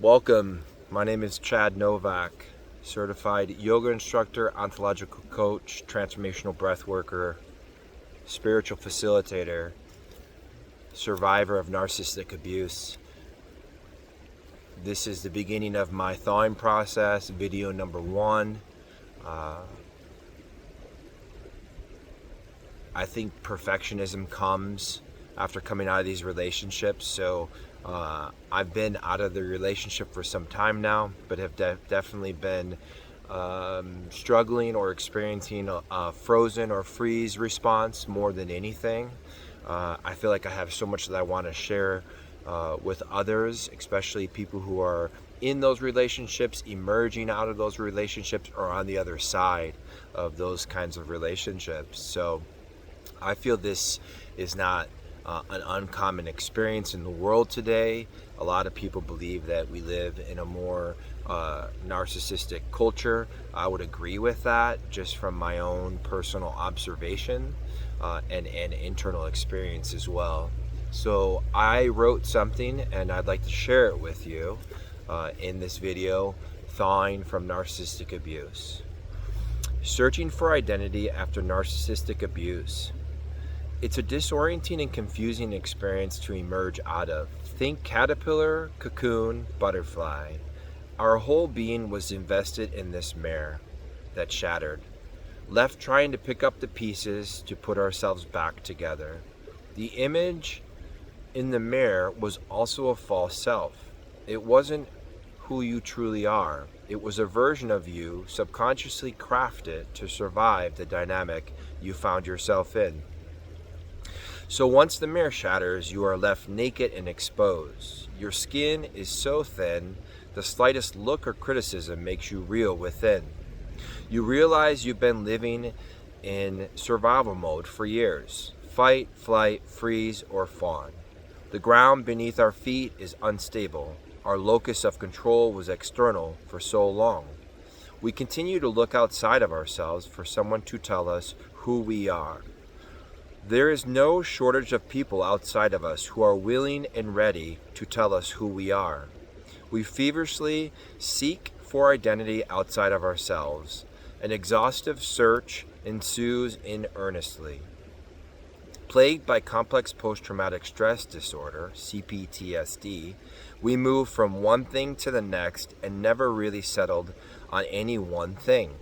Welcome. My name is Chad Novak, certified yoga instructor, ontological coach, transformational breath worker, spiritual facilitator, survivor of narcissistic abuse. This is the beginning of my thawing process, video number 1. I think perfectionism comes after coming out of these relationships, so I've been out of the relationship for some time now, but have definitely been struggling or experiencing a frozen or freeze response more than anything. I feel like I have so much that I want to share with others, especially people who are in those relationships, emerging out of those relationships, or on the other side of those kinds of relationships. So I feel this is not an uncommon experience in the world today. A lot of people believe that we live in a more narcissistic culture. I would agree with that, just from my own personal observation and internal experience as well. So I wrote something and I'd like to share it with you in this video, Thawing from Narcissistic Abuse. Searching for identity after narcissistic abuse. It's a disorienting and confusing experience to emerge out of. Think caterpillar, cocoon, butterfly. Our whole being was invested in this mare that shattered, left trying to pick up the pieces to put ourselves back together. The image in the mare was also a false self. It wasn't who you truly are. It was a version of you subconsciously crafted to survive the dynamic you found yourself in. So once the mirror shatters, you are left naked and exposed. Your skin is so thin, the slightest look or criticism makes you reel within. You realize you've been living in survival mode for years. Fight, flight, freeze, or fawn. The ground beneath our feet is unstable. Our locus of control was external for so long. We continue to look outside of ourselves for someone to tell us who we are. There is no shortage of people outside of us who are willing and ready to tell us who we are. We feverishly seek for identity outside of ourselves. An exhaustive search ensues in earnestly. Plagued by complex post-traumatic stress disorder, CPTSD, we move from one thing to the next and never really settled on any one thing.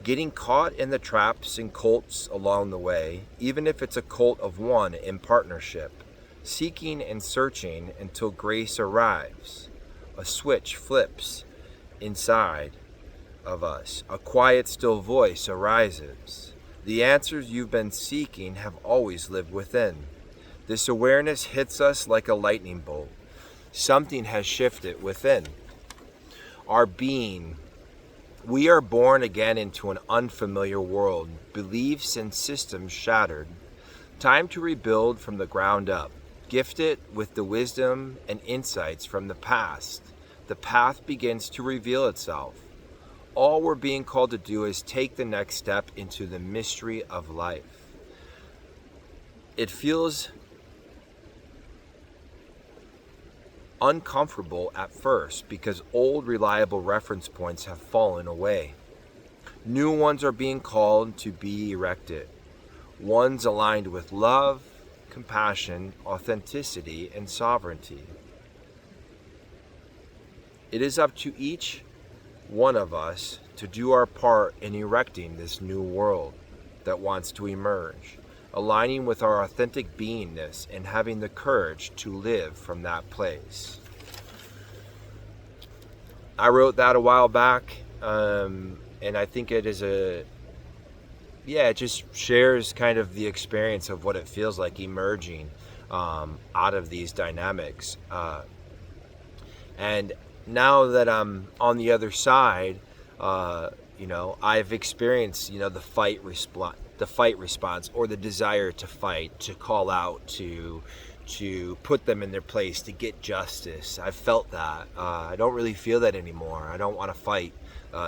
Getting caught in the traps and cults along the way, even if it's a cult of one in partnership, seeking and searching until grace arrives. A switch flips inside of us. A quiet, still voice arises. The answers you've been seeking have always lived within. This awareness hits us like a lightning bolt. Something has shifted within. Our being. We are born again into an unfamiliar world, beliefs and systems shattered. Time to rebuild from the ground up, gifted with the wisdom and insights from the past. The path begins to reveal itself. All we're being called to do is take the next step into the mystery of life. It feels uncomfortable at first because old reliable reference points have fallen away. New ones are being called to be erected. Ones aligned with love, compassion, authenticity, and sovereignty. It is up to each one of us to do our part in erecting this new world that wants to emerge, aligning with our authentic beingness and having the courage to live from that place. I wrote that a while back, and I think it is it just shares kind of the experience of what it feels like emerging out of these dynamics. And now that I'm on the other side, I've experienced, the fight response, or the desire to fight, to call out, to put them in their place, to get justice. I've felt that. I don't really feel that anymore. I don't want to fight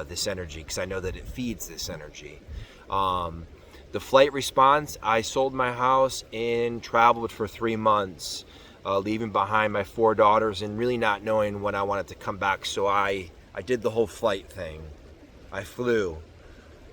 this energy because I know that it feeds this energy. The flight response, I sold my house and traveled for 3 months. leaving behind my 4 daughters and really not knowing when I wanted to come back. So I did the whole flight thing. I flew,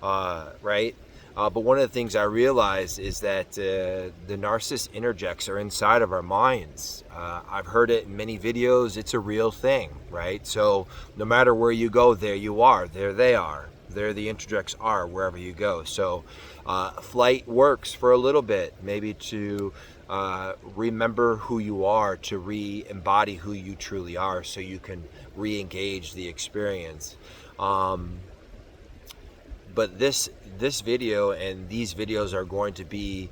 right? But one of the things I realized is that the narcissist interjects are inside of our minds. I've heard it in many videos. It's a real thing, right? So no matter where you go, there you are. There they are. There the interjects are wherever you go. So flight works for a little bit, maybe to remember who you are, to re-embody who you truly are, so you can re-engage the experience. But this video and these videos are going to be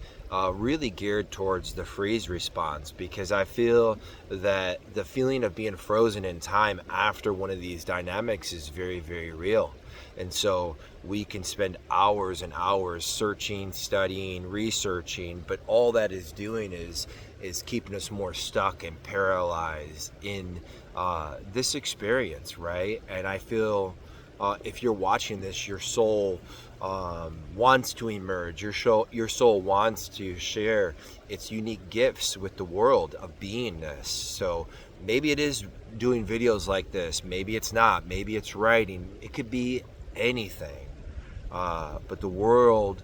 really geared towards the freeze response, because I feel that the feeling of being frozen in time after one of these dynamics is very, very real. And so we can spend hours and hours searching, studying, researching, but all that is doing is keeping us more stuck and paralyzed in this experience, right? And I feel if you're watching this, your soul wants to emerge. Your soul wants to share its unique gifts with the world of beingness. So maybe it is doing videos like this. Maybe it's not. Maybe it's writing. It could be anything. But the world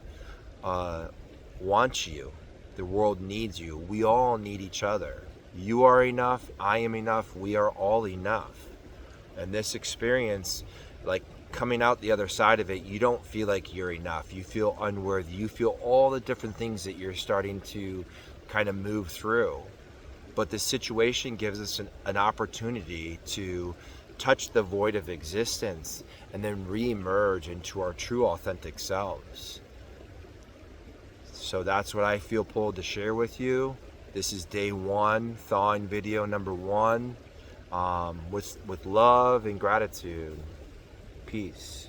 wants you. The world needs you. We all need each other. You are enough. I am enough. We are all enough. And this experience, like coming out the other side of it, you don't feel like you're enough. You feel unworthy. You feel all the different things that you're starting to kind of move through. But the situation gives us an opportunity to touch the void of existence and then re-emerge into our true authentic selves. So that's what I feel pulled to share with you. This is day 1, thawing video number 1, with love and gratitude. Peace.